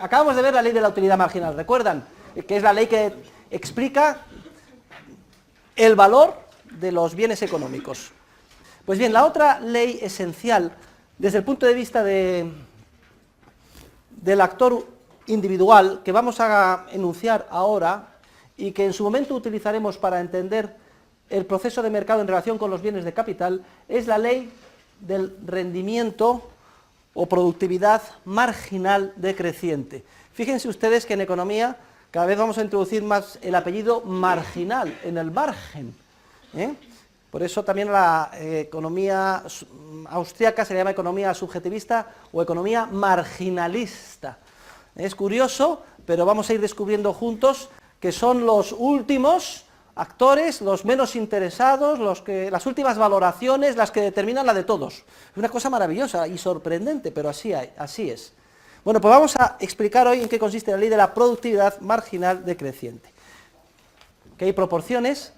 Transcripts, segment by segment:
acabamos de ver la ley de la utilidad marginal, ¿recuerdan? Que es la ley que explica el valor de los bienes económicos. Pues bien, la otra ley esencial, desde el punto de vista del actor individual, que vamos a enunciar ahora, y que en su momento utilizaremos para entender el proceso de mercado en relación con los bienes de capital, es la ley del rendimiento o productividad marginal decreciente. Fíjense ustedes que en economía cada vez vamos a introducir más el apellido marginal, en el margen. Por eso también la economía austríaca se llama economía subjetivista o economía marginalista. Es curioso, pero vamos a ir descubriendo juntos que son los últimos actores, los menos interesados, las últimas valoraciones, las que determinan la de todos. Es una cosa maravillosa y sorprendente, pero así es. Bueno, pues vamos a explicar hoy en qué consiste la ley de la productividad marginal decreciente. Que hay proporciones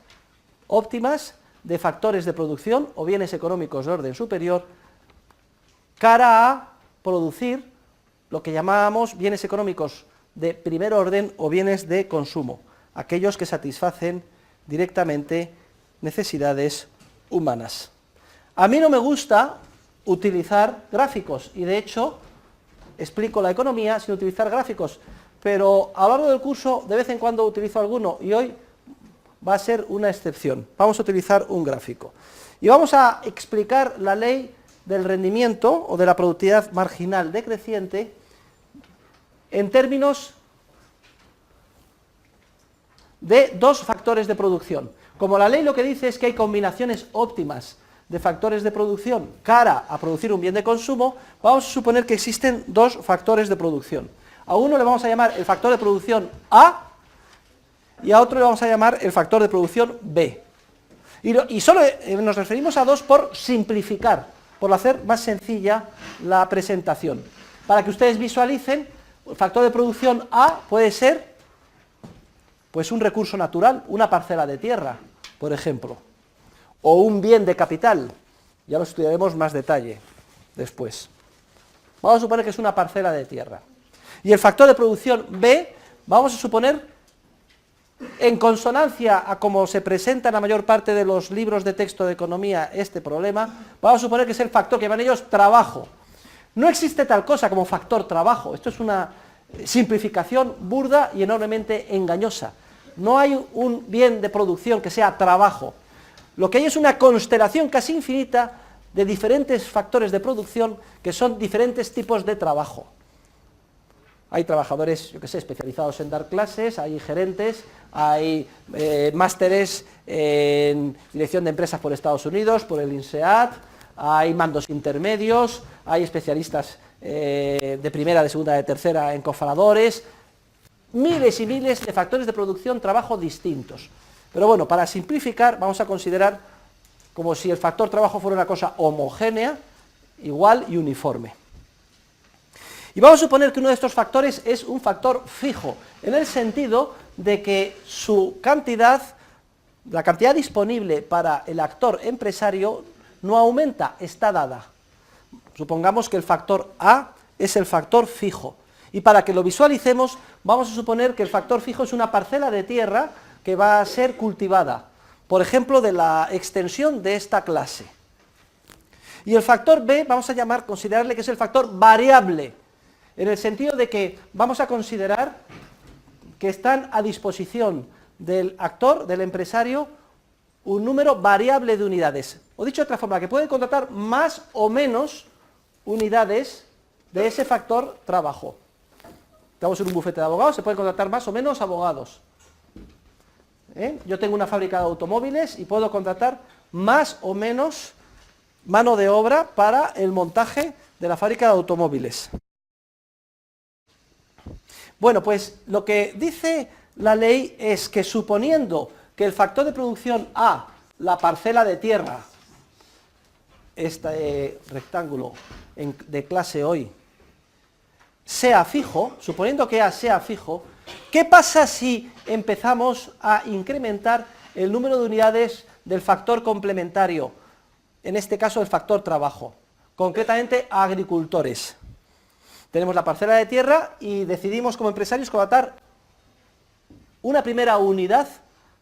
óptimas de factores de producción o bienes económicos de orden superior cara a producir lo que llamábamos bienes económicos de primer orden o bienes de consumo, aquellos que satisfacen directamente necesidades humanas. A mí no me gusta utilizar gráficos y de hecho explico la economía sin utilizar gráficos, pero a lo largo del curso de vez en cuando utilizo alguno y hoy va a ser una excepción. Vamos a utilizar un gráfico y vamos a explicar la ley del rendimiento o de la productividad marginal decreciente en términos de dos factores de producción. Como la ley lo que dice es que hay combinaciones óptimas de factores de producción cara a producir un bien de consumo, vamos a suponer que existen dos factores de producción. A uno le vamos a llamar el factor de producción A y a otro le vamos a llamar el factor de producción B. Y solo nos referimos a dos por simplificar, por hacer más sencilla la presentación. Para que ustedes visualicen, el factor de producción A puede ser pues un recurso natural, una parcela de tierra, por ejemplo, o un bien de capital, ya lo estudiaremos más detalle después. Vamos a suponer que es una parcela de tierra. Y el factor de producción B, vamos a suponer, en consonancia a como se presenta en la mayor parte de los libros de texto de economía este problema, vamos a suponer que es el factor que llaman ellos trabajo. No existe tal cosa como factor trabajo, esto es una simplificación burda y enormemente engañosa. No hay un bien de producción que sea trabajo. Lo que hay es una constelación casi infinita de diferentes factores de producción que son diferentes tipos de trabajo. Hay trabajadores, yo que sé, especializados en dar clases, hay gerentes, hay másteres en dirección de empresas por Estados Unidos, por el INSEAD, hay mandos intermedios, hay especialistas de primera, de segunda, de tercera en cofradores, miles y miles de factores de producción, trabajo distintos. Pero bueno, para simplificar vamos a considerar como si el factor trabajo fuera una cosa homogénea, igual y uniforme. Y vamos a suponer que uno de estos factores es un factor fijo, en el sentido de que su cantidad, la cantidad disponible para el actor empresario no aumenta, está dada. Supongamos que el factor A es el factor fijo. Y para que lo visualicemos, vamos a suponer que el factor fijo es una parcela de tierra que va a ser cultivada, por ejemplo, de la extensión de esta clase. Y el factor B vamos a considerarle que es el factor variable, en el sentido de que vamos a considerar que están a disposición del actor, del empresario, un número variable de unidades. O dicho de otra forma, que puede contratar más o menos unidades de ese factor trabajo. Estamos en un bufete de abogados, se pueden contratar más o menos abogados. Yo tengo una fábrica de automóviles y puedo contratar más o menos mano de obra para el montaje de la fábrica de automóviles. Bueno, pues lo que dice la ley es que suponiendo que el factor de producción A, la parcela de tierra, este rectángulo de clase hoy, sea fijo, suponiendo que A sea fijo, ¿qué pasa si empezamos a incrementar el número de unidades del factor complementario? En este caso el factor trabajo, concretamente a agricultores. Tenemos la parcela de tierra y decidimos como empresarios contratar una primera unidad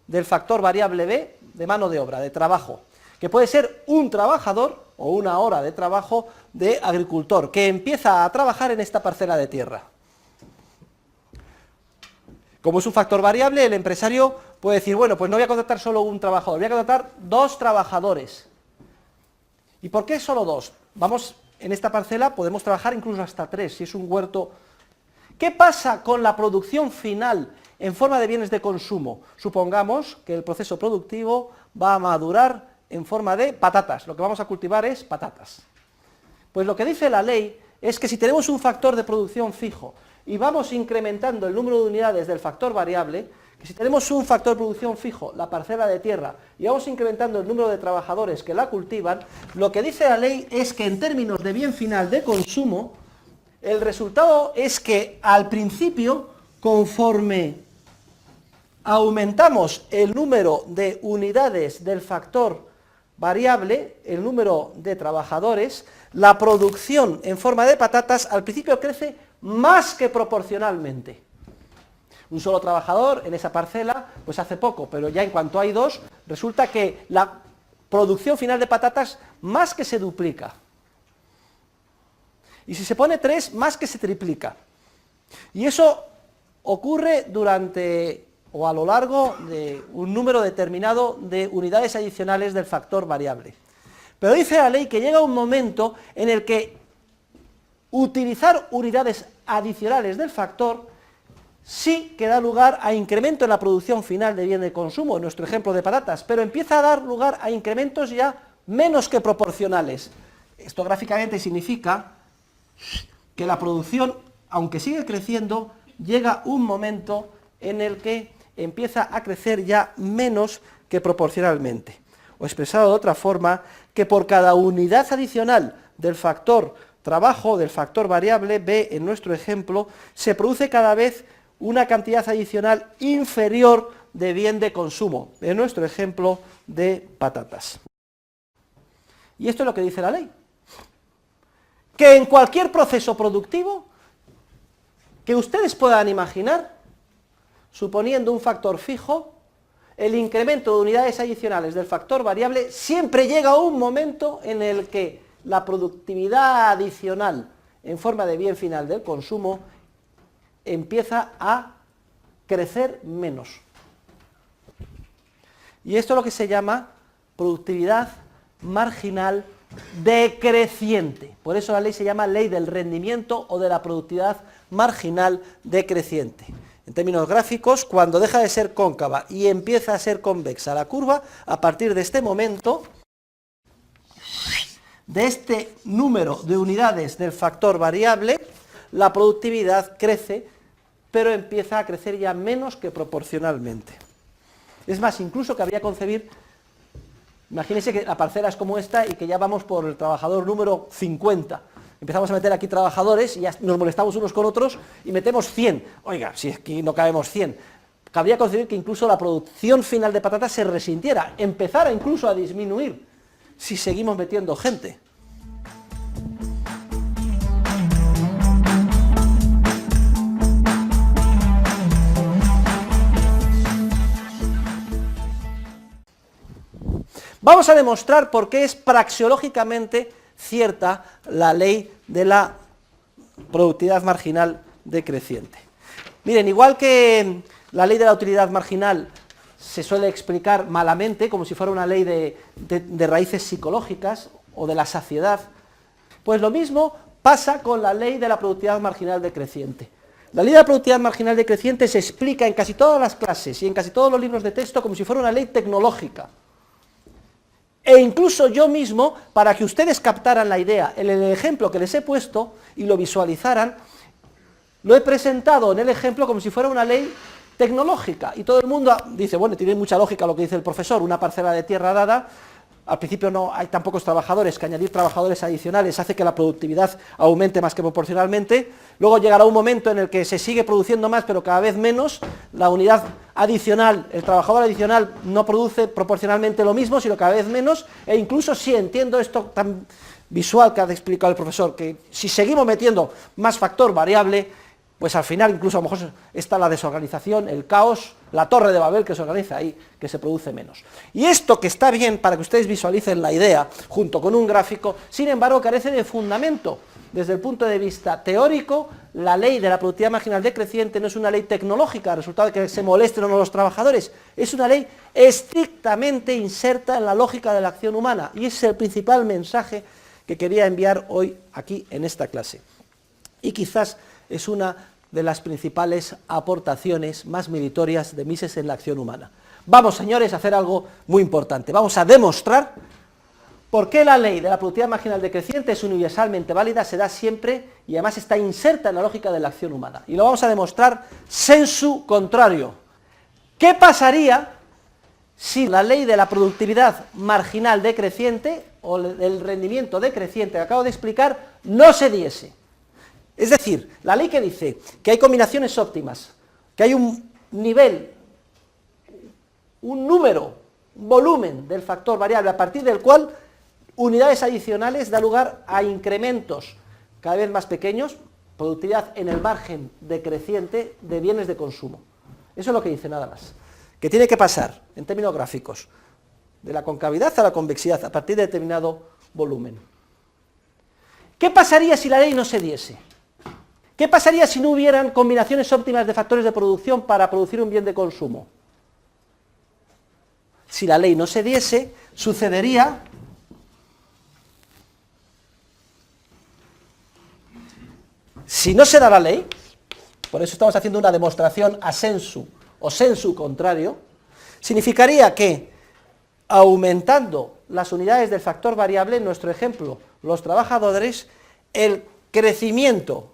del factor variable B de mano de obra, de trabajo, que puede ser un trabajador o una hora de trabajo de agricultor, que empieza a trabajar en esta parcela de tierra. Como es un factor variable, el empresario puede decir, bueno, pues no voy a contratar solo un trabajador, voy a contratar 2 trabajadores. ¿Y por qué solo 2? Vamos, en esta parcela podemos trabajar incluso hasta 3, si es un huerto. ¿Qué pasa con la producción final en forma de bienes de consumo? Supongamos que el proceso productivo va a madurar en forma de patatas, lo que vamos a cultivar es patatas. Pues lo que dice la ley es que si tenemos un factor de producción fijo y vamos incrementando el número de unidades del factor variable, que si tenemos un factor de producción fijo, la parcela de tierra, y vamos incrementando el número de trabajadores que la cultivan, lo que dice la ley es que en términos de bien final de consumo, el resultado es que al principio, conforme aumentamos el número de unidades del factor variable, el número de trabajadores, la producción en forma de patatas al principio crece más que proporcionalmente. Un solo trabajador en esa parcela pues hace poco, pero ya en cuanto hay 2, resulta que la producción final de patatas más que se duplica. Y si se pone 3, más que se triplica. Y eso ocurre durante o a lo largo de un número determinado de unidades adicionales del factor variable. Pero dice la ley que llega un momento en el que utilizar unidades adicionales del factor sí que da lugar a incremento en la producción final de bien de consumo, en nuestro ejemplo de patatas, pero empieza a dar lugar a incrementos ya menos que proporcionales. Esto gráficamente significa que la producción, aunque sigue creciendo, llega un momento en el que empieza a crecer ya menos que proporcionalmente. O expresado de otra forma, que por cada unidad adicional del factor trabajo, del factor variable B, en nuestro ejemplo, se produce cada vez una cantidad adicional inferior de bien de consumo, en nuestro ejemplo de patatas. Y esto es lo que dice la ley. Que en cualquier proceso productivo que ustedes puedan imaginar, suponiendo un factor fijo, el incremento de unidades adicionales del factor variable siempre llega a un momento en el que la productividad adicional en forma de bien final del consumo empieza a crecer menos. Y esto es lo que se llama productividad marginal decreciente. Por eso la ley se llama ley del rendimiento o de la productividad marginal decreciente. En términos gráficos, cuando deja de ser cóncava y empieza a ser convexa la curva, a partir de este momento, de este número de unidades del factor variable, la productividad crece, pero empieza a crecer ya menos que proporcionalmente. Es más, incluso cabría concebir, imagínense que la parcela es como esta y que ya vamos por el trabajador número 50. Empezamos a meter aquí trabajadores y ya nos molestamos unos con otros y metemos 100. Oiga, si aquí no cabemos 100. Cabría concebir que incluso la producción final de patatas se resintiera, empezara incluso a disminuir si seguimos metiendo gente. Vamos a demostrar por qué es praxeológicamente cierta la ley de la productividad marginal decreciente. Miren, igual que la ley de la utilidad marginal se suele explicar malamente, como si fuera una ley de raíces psicológicas o de la saciedad, pues lo mismo pasa con la ley de la productividad marginal decreciente. La ley de la productividad marginal decreciente se explica en casi todas las clases y en casi todos los libros de texto como si fuera una ley tecnológica. E incluso yo mismo, para que ustedes captaran la idea, en el ejemplo que les he puesto y lo visualizaran, lo he presentado en el ejemplo como si fuera una ley tecnológica. Y todo el mundo dice, bueno, tiene mucha lógica lo que dice el profesor, una parcela de tierra dada, al principio no hay tan pocos trabajadores, que añadir trabajadores adicionales hace que la productividad aumente más que proporcionalmente. Luego llegará un momento en el que se sigue produciendo más, pero cada vez menos. La unidad adicional, el trabajador adicional no produce proporcionalmente lo mismo, sino cada vez menos, e incluso si entiendo esto tan visual que ha explicado el profesor, que si seguimos metiendo más factor variable, pues al final incluso a lo mejor está la desorganización, el caos, la torre de Babel que se organiza ahí, que se produce menos. Y esto, que está bien para que ustedes visualicen la idea, junto con un gráfico, sin embargo carece de fundamento. Desde el punto de vista teórico, la ley de la productividad marginal decreciente no es una ley tecnológica, resultado de que se molesten o no los trabajadores, es una ley estrictamente inserta en la lógica de la acción humana, y ese es el principal mensaje que quería enviar hoy aquí en esta clase. Y quizás es una de las principales aportaciones más meritorias de Mises en la acción humana. Vamos, señores, a hacer algo muy importante. Vamos a demostrar por qué la ley de la productividad marginal decreciente es universalmente válida, se da siempre y además está inserta en la lógica de la acción humana. Y lo vamos a demostrar sensu contrario. ¿Qué pasaría si la ley de la productividad marginal decreciente o el rendimiento decreciente que acabo de explicar no se diese? Es decir, la ley que dice que hay combinaciones óptimas, que hay un nivel, un número, un volumen del factor variable a partir del cual unidades adicionales da lugar a incrementos cada vez más pequeños, productividad en el margen decreciente de bienes de consumo. Eso es lo que dice, nada más. Que tiene que pasar, en términos gráficos, de la concavidad a la convexidad a partir de determinado volumen. ¿Qué pasaría si la ley no se diese? ¿Qué pasaría si no hubieran combinaciones óptimas de factores de producción para producir un bien de consumo? Si la ley no se diese, sucedería si no se da la ley, por eso estamos haciendo una demostración a sensu o sensu contrario, significaría que aumentando las unidades del factor variable, en nuestro ejemplo, los trabajadores, el crecimiento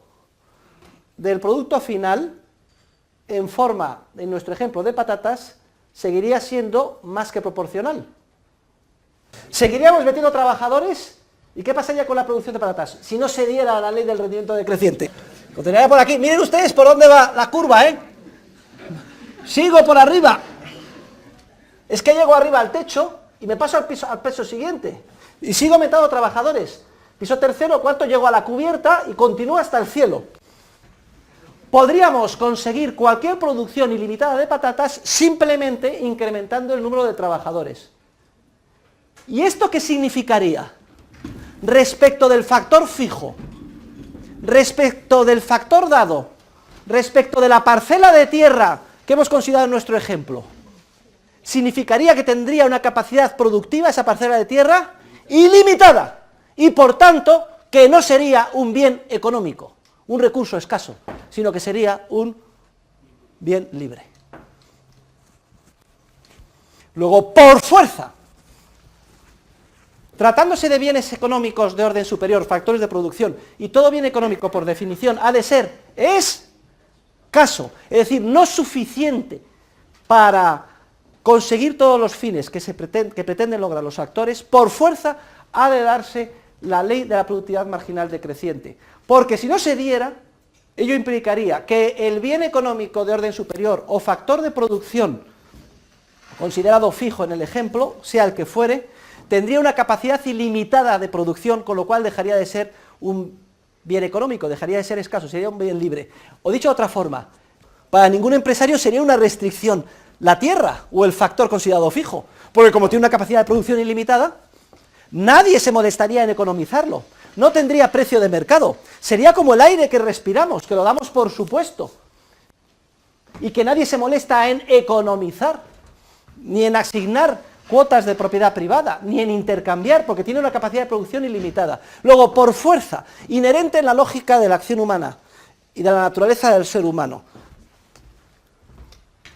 del producto final, en forma, en nuestro ejemplo de patatas, seguiría siendo más que proporcional. ¿Seguiríamos metiendo trabajadores? ¿Y qué pasaría con la producción de patatas si no se diera la ley del rendimiento decreciente? Continuaría por aquí. Miren ustedes por dónde va la curva, ¿eh? Sigo por arriba. Es que llego arriba al techo y me paso al piso siguiente. Y sigo metiendo trabajadores. Piso tercero, cuarto, llego a la cubierta y continúo hasta el cielo. Podríamos conseguir cualquier producción ilimitada de patatas simplemente incrementando el número de trabajadores. ¿Y esto qué significaría? Respecto del factor fijo, respecto del factor dado, respecto de la parcela de tierra que hemos considerado en nuestro ejemplo, significaría que tendría una capacidad productiva esa parcela de tierra ilimitada y por tanto que no sería un bien económico, un recurso escaso, sino que sería un bien libre. Luego, por fuerza, tratándose de bienes económicos de orden superior, factores de producción, y todo bien económico por definición ha de ser escaso, es decir, no suficiente para conseguir todos los fines que pretenden lograr los actores, por fuerza ha de darse la ley de la productividad marginal decreciente, porque si no se diera, ello implicaría que el bien económico de orden superior o factor de producción, considerado fijo en el ejemplo, sea el que fuere, tendría una capacidad ilimitada de producción, con lo cual dejaría de ser un bien económico, dejaría de ser escaso, sería un bien libre. O dicho de otra forma, para ningún empresario sería una restricción la tierra o el factor considerado fijo, porque como tiene una capacidad de producción ilimitada, nadie se molestaría en economizarlo, no tendría precio de mercado, sería como el aire que respiramos, que lo damos por supuesto, y que nadie se molesta en economizar, ni en asignar cuotas de propiedad privada, ni en intercambiar, porque tiene una capacidad de producción ilimitada. Luego, por fuerza, inherente en la lógica de la acción humana y de la naturaleza del ser humano,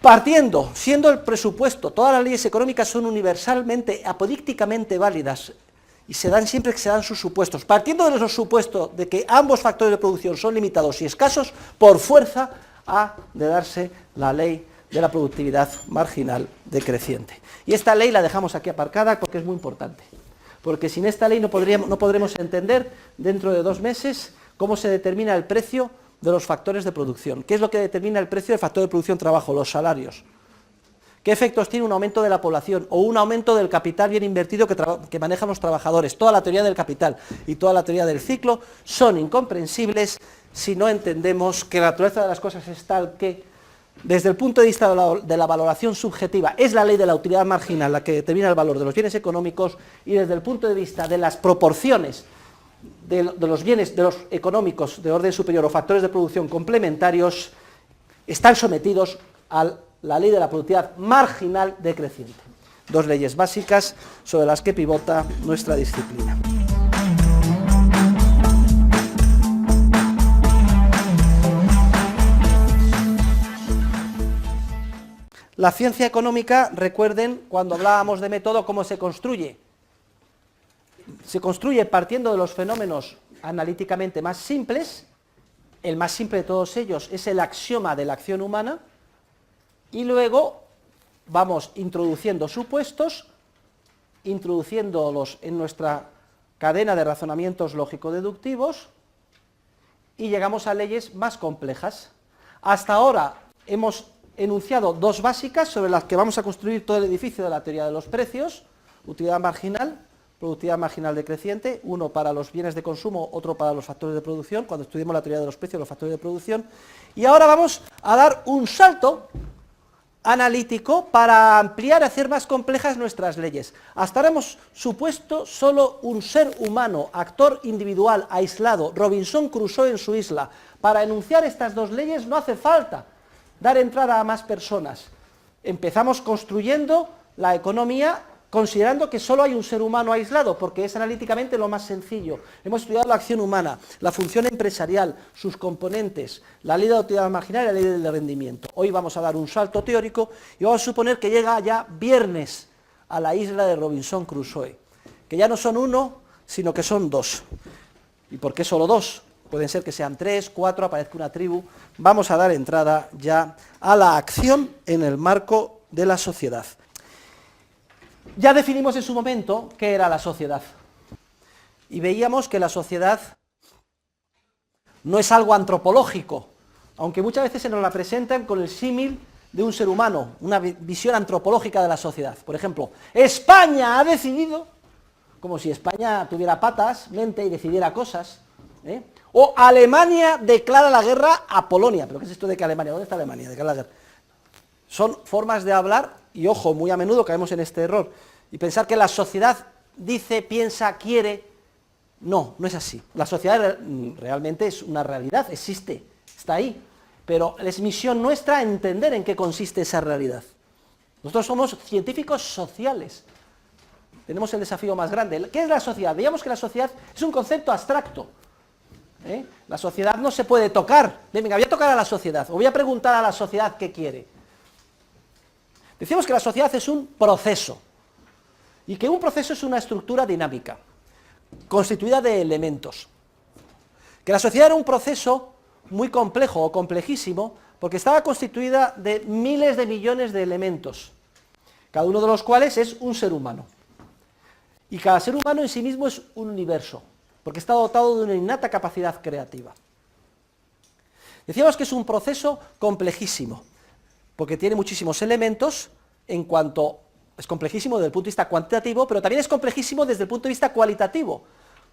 partiendo, siendo el presupuesto, todas las leyes económicas son universalmente, apodícticamente válidas, y se dan siempre que se dan sus supuestos. Partiendo de los supuestos de que ambos factores de producción son limitados y escasos, por fuerza ha de darse la ley de la productividad marginal decreciente. Y esta ley la dejamos aquí aparcada porque es muy importante, porque sin esta ley no podremos entender dentro de 2 meses cómo se determina el precio de los factores de producción. ¿Qué es lo que determina el precio del factor de producción trabajo? Los salarios. ¿Qué efectos tiene un aumento de la población o un aumento del capital bien invertido que manejan los trabajadores? Toda la teoría del capital y toda la teoría del ciclo son incomprensibles si no entendemos que la naturaleza de las cosas es tal que, desde el punto de vista de la valoración subjetiva, es la ley de la utilidad marginal la que determina el valor de los bienes económicos, y desde el punto de vista de las proporciones de los bienes de los económicos de orden superior o factores de producción complementarios están sometidos a la ley de la productividad marginal decreciente. 2 leyes básicas sobre las que pivota nuestra disciplina. La ciencia económica, recuerden, cuando hablábamos de método, ¿cómo se construye? Se construye partiendo de los fenómenos analíticamente más simples. El más simple de todos ellos es el axioma de la acción humana, y luego vamos introduciendo supuestos, introduciéndolos en nuestra cadena de razonamientos lógico-deductivos, y llegamos a leyes más complejas. Hasta ahora hemos enunciado 2 básicas sobre las que vamos a construir todo el edificio de la teoría de los precios: utilidad marginal, productividad marginal decreciente, uno para los bienes de consumo, otro para los factores de producción, cuando estudiemos la teoría de los precios, los factores de producción. Y ahora vamos a dar un salto analítico para ampliar y hacer más complejas nuestras leyes. Hasta ahora hemos supuesto solo un ser humano, actor individual, aislado, Robinson Crusoe en su isla. Para enunciar estas 2 leyes no hace falta dar entrada a más personas. Empezamos construyendo la economía considerando que solo hay un ser humano aislado, porque es analíticamente lo más sencillo. Hemos estudiado la acción humana, la función empresarial, sus componentes, la ley de la utilidad marginal y la ley del rendimiento. Hoy vamos a dar un salto teórico y vamos a suponer que llega ya viernes a la isla de Robinson Crusoe, que ya no son 1, sino que son 2. ¿Y por qué solo 2? Pueden ser que sean 3, 4, aparezca una tribu. Vamos a dar entrada ya a la acción en el marco de la sociedad. Ya definimos en su momento qué era la sociedad, y veíamos que la sociedad no es algo antropológico, aunque muchas veces se nos la presentan con el símil de un ser humano, una visión antropológica de la sociedad. Por ejemplo, España ha decidido, como si España tuviera patas, mente y decidiera cosas, o Alemania declara la guerra a Polonia. ¿Pero qué es esto de que Alemania? ¿Dónde está Alemania? Declara la guerra. Son formas de hablar, y ojo, muy a menudo caemos en este error, y pensar que la sociedad dice, piensa, quiere. No, no es así. La sociedad realmente es una realidad, existe, está ahí, pero es misión nuestra entender en qué consiste esa realidad. Nosotros somos científicos sociales, tenemos el desafío más grande. ¿Qué es la sociedad? Veíamos que la sociedad es un concepto abstracto. La sociedad no se puede tocar. Venga, voy a tocar a la sociedad, o voy a preguntar a la sociedad qué quiere. Decimos que la sociedad es un proceso, y que un proceso es una estructura dinámica, constituida de elementos. Que la sociedad era un proceso muy complejo o complejísimo, porque estaba constituida de miles de millones de elementos, cada uno de los cuales es un ser humano. Y cada ser humano en sí mismo es un universo, porque está dotado de una innata capacidad creativa. Decíamos que es un proceso complejísimo, porque tiene muchísimos elementos. En cuanto es complejísimo desde el punto de vista cuantitativo, pero también es complejísimo desde el punto de vista cualitativo,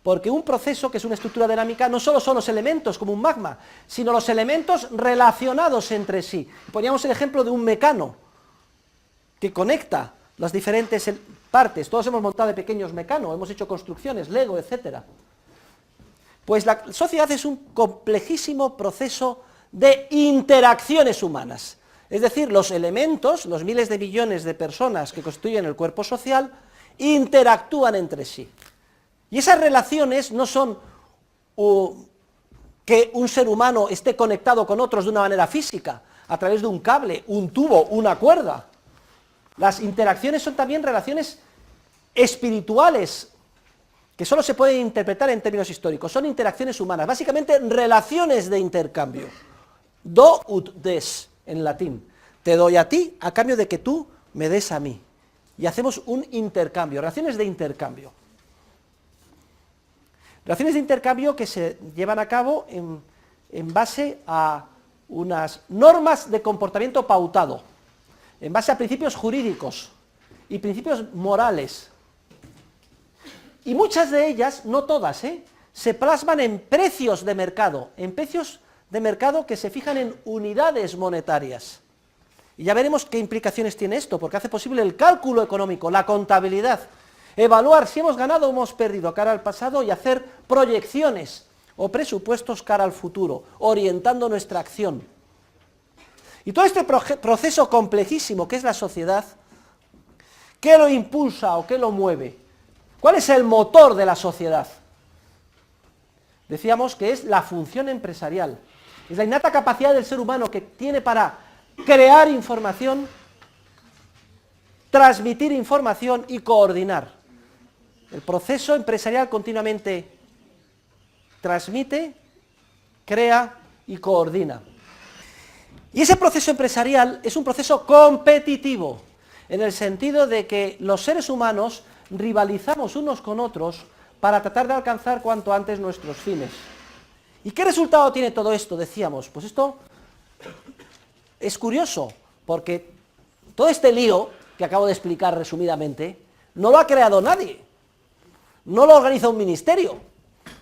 porque un proceso que es una estructura dinámica no solo son los elementos como un magma, sino los elementos relacionados entre sí. Poníamos el ejemplo de un mecano que conecta las diferentes partes. Todos hemos montado de pequeños mecanos, hemos hecho construcciones, Lego, etc. Pues la sociedad es un complejísimo proceso de interacciones humanas. Es decir, los elementos, los miles de millones de personas que constituyen el cuerpo social, interactúan entre sí. Y esas relaciones no son que un ser humano esté conectado con otros de una manera física, a través de un cable, un tubo, una cuerda. Las interacciones son también relaciones espirituales, que solo se pueden interpretar en términos históricos. Son interacciones humanas, básicamente relaciones de intercambio. Do ut des, en latín. te doy a ti a cambio de que tú me des a mí. Y hacemos un intercambio, relaciones de intercambio. Relaciones de intercambio que se llevan a cabo en base a unas normas de comportamiento pautado, en base a principios jurídicos y principios morales. Y muchas de ellas, no todas, se plasman en precios de mercado, que se fijan en unidades monetarias. Y ya veremos qué implicaciones tiene esto, porque hace posible el cálculo económico, la contabilidad, evaluar si hemos ganado o hemos perdido cara al pasado y hacer proyecciones o presupuestos cara al futuro, orientando nuestra acción. Y todo este proceso complejísimo que es la sociedad, ¿qué lo impulsa o qué lo mueve? ¿Cuál es el motor de la sociedad? Decíamos que es la función empresarial, es la innata capacidad del ser humano que tiene para crear información, transmitir información y coordinar. El proceso empresarial continuamente transmite, crea y coordina. Y ese proceso empresarial es un proceso competitivo, en el sentido de que los seres humanos rivalizamos unos con otros para tratar de alcanzar cuanto antes nuestros fines. ¿Y qué resultado tiene todo esto? Decíamos, pues esto es curioso, porque todo este lío que acabo de explicar resumidamente, no lo ha creado nadie, no lo organiza un ministerio,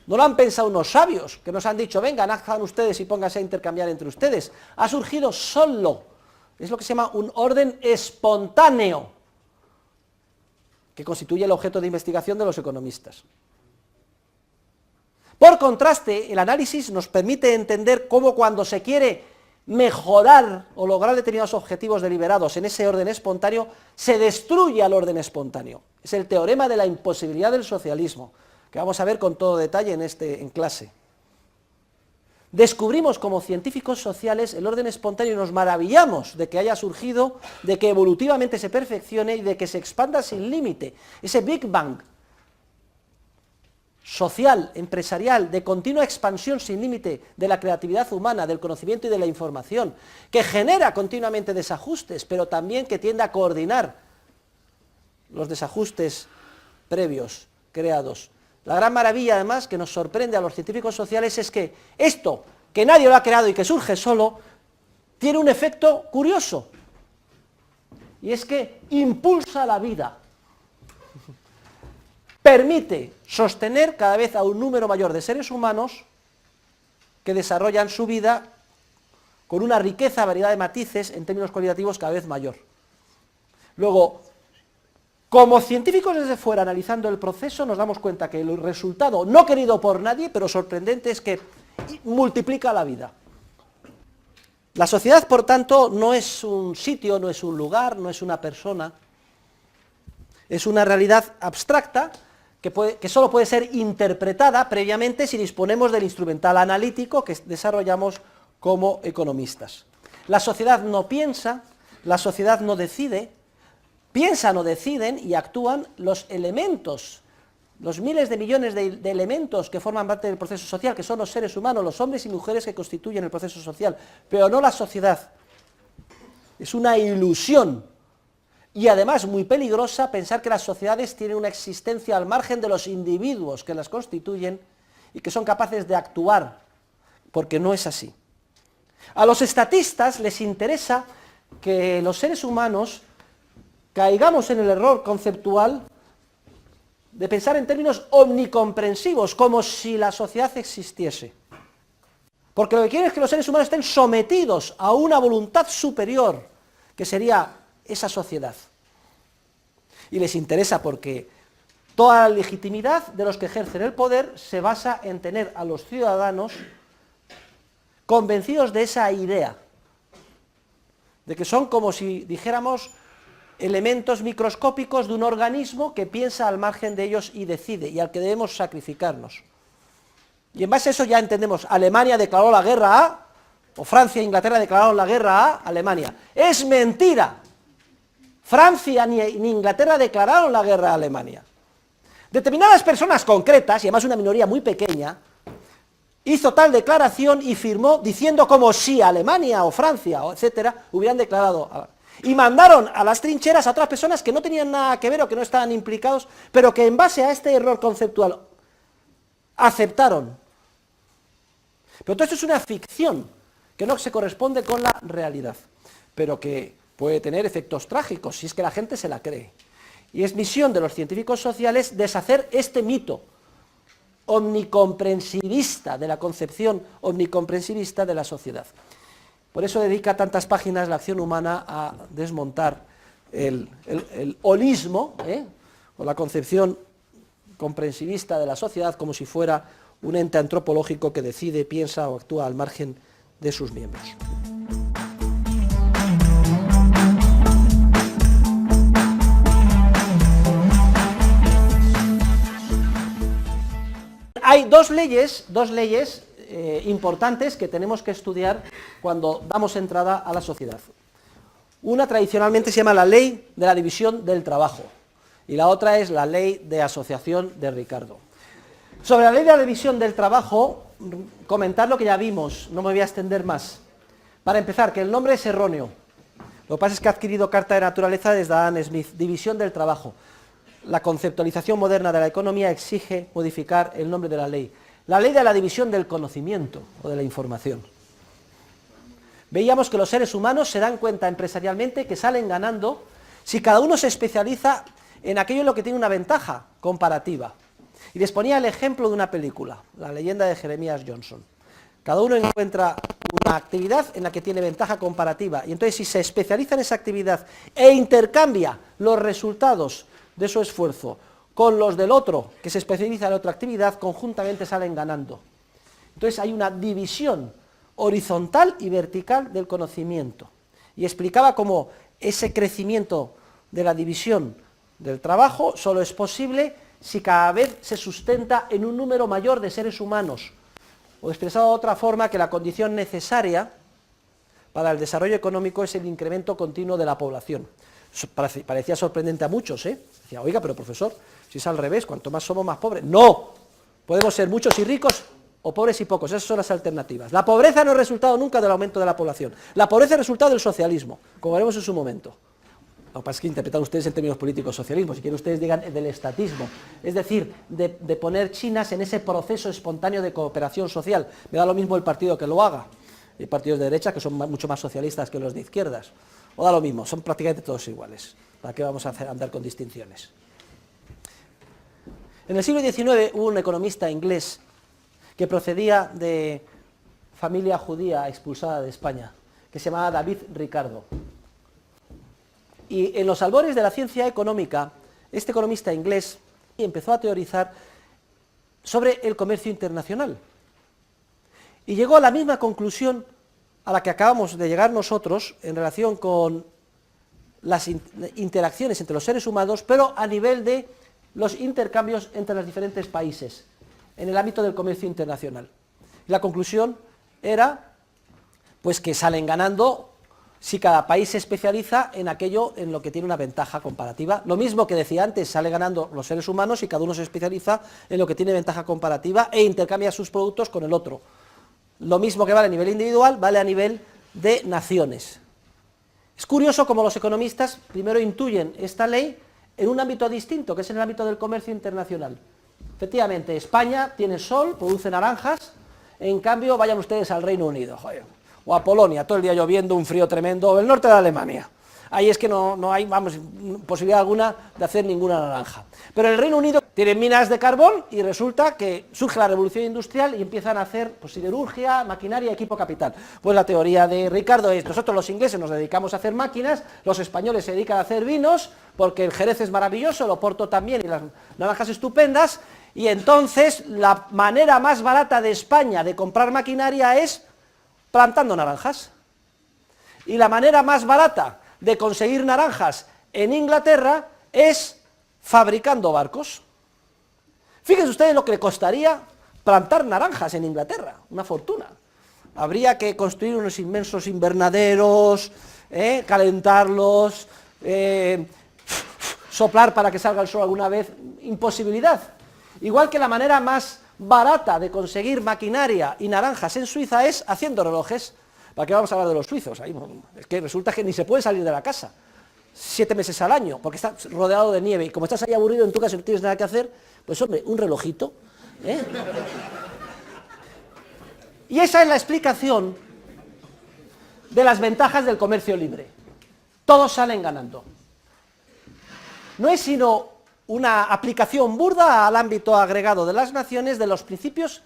no lo han pensado unos sabios que nos han dicho, vengan, hagan ustedes y pónganse a intercambiar entre ustedes. Ha surgido solo, es lo que se llama un orden espontáneo, que constituye el objeto de investigación de los economistas. Por contraste, el análisis nos permite entender cómo cuando se quiere mejorar o lograr determinados objetivos deliberados en ese orden espontáneo, se destruye al orden espontáneo. Es el teorema de la imposibilidad del socialismo, que vamos a ver con todo detalle en clase. Descubrimos como científicos sociales el orden espontáneo y nos maravillamos de que haya surgido, de que evolutivamente se perfeccione y de que se expanda sin límite. Ese Big Bang social, empresarial, de continua expansión sin límite de la creatividad humana, del conocimiento y de la información, que genera continuamente desajustes, pero también que tiende a coordinar los desajustes previos, creados. La gran maravilla, además, que nos sorprende a los científicos sociales es que esto, que nadie lo ha creado y que surge solo, tiene un efecto curioso, y es que impulsa la vida. Permite sostener cada vez a un número mayor de seres humanos que desarrollan su vida con una riqueza, variedad de matices en términos cualitativos cada vez mayor. Luego, como científicos desde fuera analizando el proceso, nos damos cuenta que el resultado, no querido por nadie, pero sorprendente, es que multiplica la vida. La sociedad, por tanto, no es un sitio, no es un lugar, no es una persona, es una realidad abstracta que solo puede ser interpretada previamente si disponemos del instrumental analítico que desarrollamos como economistas. La sociedad no piensa, la sociedad no decide, piensan o deciden y actúan los elementos, los miles de millones de elementos que forman parte del proceso social, que son los seres humanos, los hombres y mujeres que constituyen el proceso social, pero no la sociedad. Es una ilusión. Y además muy peligrosa pensar que las sociedades tienen una existencia al margen de los individuos que las constituyen y que son capaces de actuar, porque no es así. A los estatistas les interesa que los seres humanos caigamos en el error conceptual de pensar en términos omnicomprensivos, como si la sociedad existiese. Porque lo que quieren es que los seres humanos estén sometidos a una voluntad superior, que sería esa sociedad. Y les interesa porque toda la legitimidad de los que ejercen el poder se basa en tener a los ciudadanos convencidos de esa idea, de que son como si dijéramos elementos microscópicos de un organismo que piensa al margen de ellos y decide, y al que debemos sacrificarnos. Y en base a eso ya entendemos, Alemania declaró la guerra a, o Francia e Inglaterra declararon la guerra a Alemania. ¡Es mentira! Francia ni Inglaterra declararon la guerra a Alemania. Determinadas personas concretas, y además una minoría muy pequeña, hizo tal declaración y firmó diciendo como si Alemania o Francia, o etcétera, hubieran declarado. Y mandaron a las trincheras a otras personas que no tenían nada que ver o que no estaban implicados, pero que en base a este error conceptual aceptaron. Pero todo esto es una ficción que no se corresponde con la realidad, pero que puede tener efectos trágicos si es que la gente se la cree. Y es misión de los científicos sociales deshacer este mito omnicomprensivista, de la concepción omnicomprensivista de la sociedad. Por eso dedica tantas páginas la acción humana a desmontar el holismo, o la concepción comprensivista de la sociedad como si fuera un ente antropológico que decide, piensa o actúa al margen de sus miembros. Hay dos leyes importantes que tenemos que estudiar cuando damos entrada a la sociedad. Una tradicionalmente se llama la ley de la división del trabajo y la otra es la ley de asociación de Ricardo. Sobre la ley de la división del trabajo, comentar lo que ya vimos, no me voy a extender más. Para empezar, que el nombre es erróneo. Lo que pasa es que ha adquirido carta de naturaleza desde Adam Smith, división del trabajo. La conceptualización moderna de la economía exige modificar el nombre de la ley. La ley de la división del conocimiento o de la información. Veíamos que los seres humanos se dan cuenta empresarialmente que salen ganando si cada uno se especializa en aquello en lo que tiene una ventaja comparativa. Y les ponía el ejemplo de una película, La leyenda de Jeremías Johnson. Cada uno encuentra una actividad en la que tiene ventaja comparativa y entonces si se especializa en esa actividad e intercambia los resultados de su esfuerzo con los del otro que se especializa en otra actividad, conjuntamente salen ganando. Entonces hay una división horizontal y vertical del conocimiento. Y explicaba cómo ese crecimiento de la división del trabajo solo es posible si cada vez se sustenta en un número mayor de seres humanos. O expresado de otra forma, que la condición necesaria para el desarrollo económico es el incremento continuo de la población. Eso parecía sorprendente a muchos, Decía, oiga, pero profesor, si es al revés, cuanto más somos, más pobres. ¡No! Podemos ser muchos y ricos, o pobres y pocos, esas son las alternativas. La pobreza no es resultado nunca del aumento de la población. La pobreza es resultado del socialismo, como veremos en su momento. Lo que pasa es que interpretan ustedes en términos políticos socialismo, si quieren ustedes digan del estatismo, es decir, de poner chinas en ese proceso espontáneo de cooperación social. Me da lo mismo el partido que lo haga. Hay partidos de derecha que son mucho más socialistas que los de izquierdas. O da lo mismo, son prácticamente todos iguales. ¿Para qué vamos a andar con distinciones? En el siglo XIX hubo un economista inglés que procedía de familia judía expulsada de España, que se llamaba David Ricardo. Y en los albores de la ciencia económica, este economista inglés empezó a teorizar sobre el comercio internacional. Y llegó a la misma conclusión a la que acabamos de llegar nosotros en relación con las interacciones entre los seres humanos, pero a nivel de los intercambios entre los diferentes países, en el ámbito del comercio internacional. Y la conclusión era pues que salen ganando si cada país se especializa en aquello en lo que tiene una ventaja comparativa. Lo mismo que decía antes, sale ganando los seres humanos si cada uno se especializa en lo que tiene ventaja comparativa e intercambia sus productos con el otro. Lo mismo que vale a nivel individual, vale a nivel de naciones. Es curioso cómo los economistas primero intuyen esta ley en un ámbito distinto, que es en el ámbito del comercio internacional. Efectivamente, España tiene sol, produce naranjas, en cambio vayan ustedes al Reino Unido, joder, o a Polonia, todo el día lloviendo, un frío tremendo, o el norte de Alemania. Ahí es que no hay, vamos, posibilidad alguna de hacer ninguna naranja. Pero el Reino Unido tiene minas de carbón y resulta que surge la revolución industrial y empiezan a hacer pues, siderurgia, maquinaria, equipo capital. Pues la teoría de Ricardo es, nosotros los ingleses nos dedicamos a hacer máquinas, los españoles se dedican a hacer vinos, porque el Jerez es maravilloso, el Oporto también y las naranjas estupendas, y entonces la manera más barata de España de comprar maquinaria es plantando naranjas. Y la manera más barata de conseguir naranjas en Inglaterra es fabricando barcos. Fíjense ustedes lo que le costaría plantar naranjas en Inglaterra, una fortuna. Habría que construir unos inmensos invernaderos, calentarlos, soplar para que salga el sol alguna vez, imposibilidad. Igual que la manera más barata de conseguir maquinaria y naranjas en Suiza es haciendo relojes. ¿Para qué vamos a hablar de los suizos? Ahí, es que resulta que ni se puede salir de la casa 7 meses al año, porque está rodeado de nieve, y como estás ahí aburrido en tu casa y no tienes nada que hacer, pues hombre, un relojito, ¿eh? Y esa es la explicación de las ventajas del comercio libre. Todos salen ganando. No es sino una aplicación burda al ámbito agregado de las naciones de los principios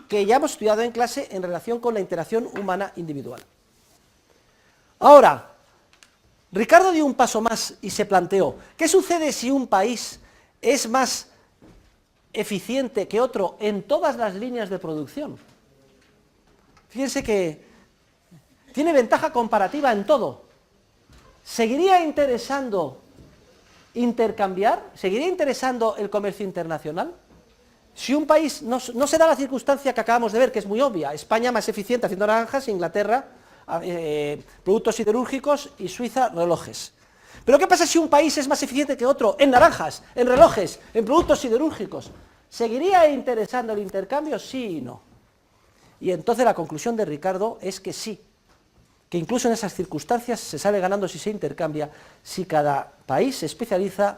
que ya hemos estudiado en clase en relación con la interacción humana individual. Ahora, Ricardo dio un paso más y se planteó, ¿qué sucede si un país es más eficiente que otro en todas las líneas de producción? Fíjense que tiene ventaja comparativa en todo. ¿Seguiría interesando intercambiar? ¿Seguiría interesando el comercio internacional? Si un país, no se da la circunstancia que acabamos de ver, que es muy obvia, España más eficiente haciendo naranjas, Inglaterra productos siderúrgicos y Suiza relojes. Pero ¿qué pasa si un país es más eficiente que otro en naranjas, en relojes, en productos siderúrgicos? ¿Seguiría interesando el intercambio? Sí y no. Y entonces la conclusión de Ricardo es que sí, que incluso en esas circunstancias se sale ganando si se intercambia, si cada país se especializa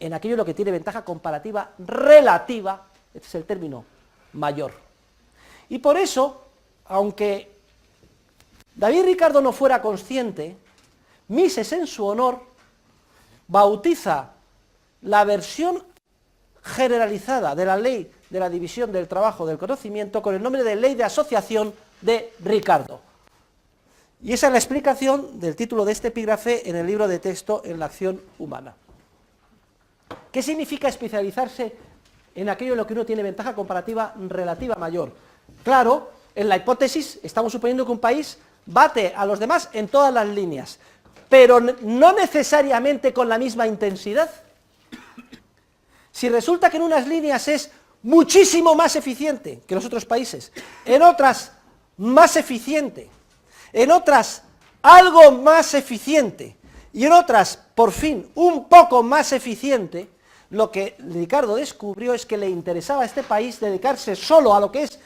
en aquello en lo que tiene ventaja comparativa relativa, este es el término, mayor. Y por eso, aunque David Ricardo no fuera consciente, Mises en su honor bautiza la versión generalizada de la ley de la división del trabajo del conocimiento con el nombre de ley de asociación de Ricardo. Y esa es la explicación del título de este epígrafe en el libro de texto En la acción humana. ¿Qué significa especializarse en aquello en lo que uno tiene ventaja comparativa relativa mayor? Claro, en la hipótesis estamos suponiendo que un país bate a los demás en todas las líneas, pero no necesariamente con la misma intensidad. Si resulta que en unas líneas es muchísimo más eficiente que los otros países, en otras más eficiente, en otras algo más eficiente, y en otras, por fin, un poco más eficiente, lo que Ricardo descubrió es que le interesaba a este país dedicarse solo a lo que es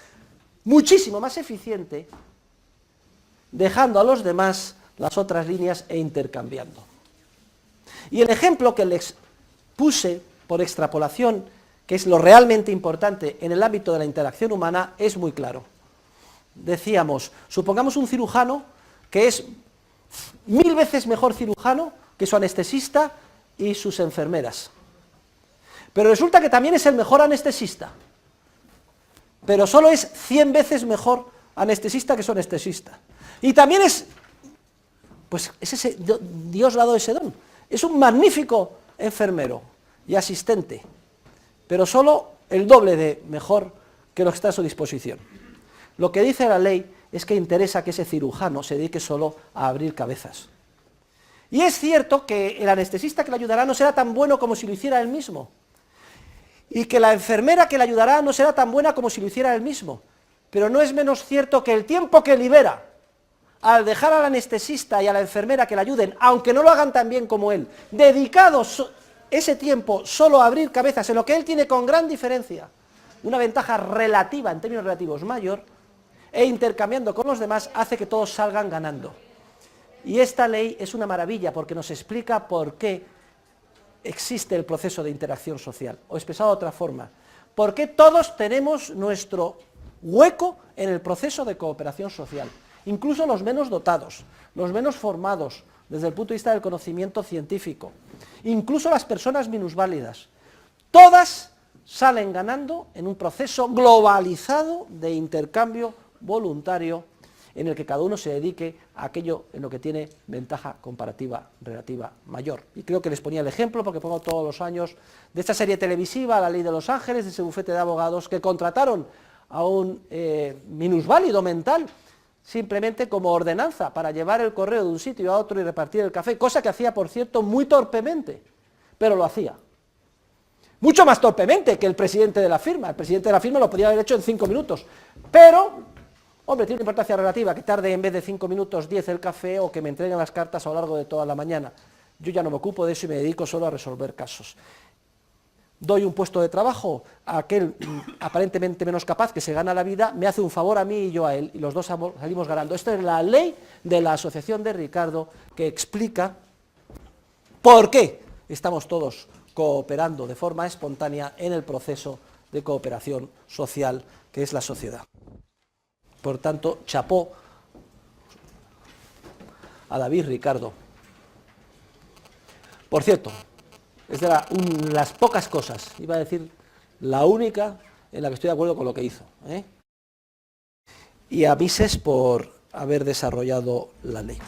muchísimo más eficiente, dejando a los demás las otras líneas e intercambiando. Y el ejemplo que les puse por extrapolación, que es lo realmente importante en el ámbito de la interacción humana, es muy claro. Decíamos, supongamos un cirujano que es 1000 veces mejor cirujano que su anestesista y sus enfermeras. Pero resulta que también es el mejor anestesista, pero solo es 100 veces mejor anestesista que su anestesista. Y también es, pues es ese, Dios le ha dado ese don, es un magnífico enfermero y asistente, pero solo el doble de mejor que lo que está a su disposición. Lo que dice la ley es que interesa que ese cirujano se dedique solo a abrir cabezas. Y es cierto que el anestesista que le ayudará no será tan bueno como si lo hiciera él mismo, y que la enfermera que le ayudará no será tan buena como si lo hiciera él mismo, pero no es menos cierto que el tiempo que libera al dejar al anestesista y a la enfermera que le ayuden, aunque no lo hagan tan bien como él, dedicados ese tiempo solo a abrir cabezas, en lo que él tiene con gran diferencia una ventaja relativa, en términos relativos, mayor, e intercambiando con los demás, hace que todos salgan ganando. Y esta ley es una maravilla porque nos explica por qué existe el proceso de interacción social, o expresado de otra forma, por qué todos tenemos nuestro hueco en el proceso de cooperación social, incluso los menos dotados, los menos formados desde el punto de vista del conocimiento científico, incluso las personas minusválidas, todas salen ganando en un proceso globalizado de intercambio voluntario en el que cada uno se dedique a aquello en lo que tiene ventaja comparativa relativa mayor. Y creo que les ponía el ejemplo, porque pongo todos los años, de esta serie televisiva, La Ley de los Ángeles, de ese bufete de abogados que contrataron a un minusválido mental, simplemente como ordenanza para llevar el correo de un sitio a otro y repartir el café, cosa que hacía, por cierto, muy torpemente, pero lo hacía. Mucho más torpemente que el presidente de la firma. El presidente de la firma lo podía haber hecho en 5 minutos, pero, hombre, tiene una importancia relativa, que tarde en vez de 5 minutos 10 el café o que me entreguen las cartas a lo largo de toda la mañana. Yo ya no me ocupo de eso y me dedico solo a resolver casos. doy un puesto de trabajo a aquel aparentemente menos capaz que se gana la vida, me hace un favor a mí y yo a él, y los dos salimos ganando. Esta es la ley de la asociación de Ricardo, que explica por qué estamos todos cooperando de forma espontánea en el proceso de cooperación social que es la sociedad. Por tanto, chapó a David Ricardo. Por cierto, es de las pocas cosas, iba a decir la única, en la que estoy de acuerdo con lo que hizo, ¿eh? Y a Mises por haber desarrollado la ley.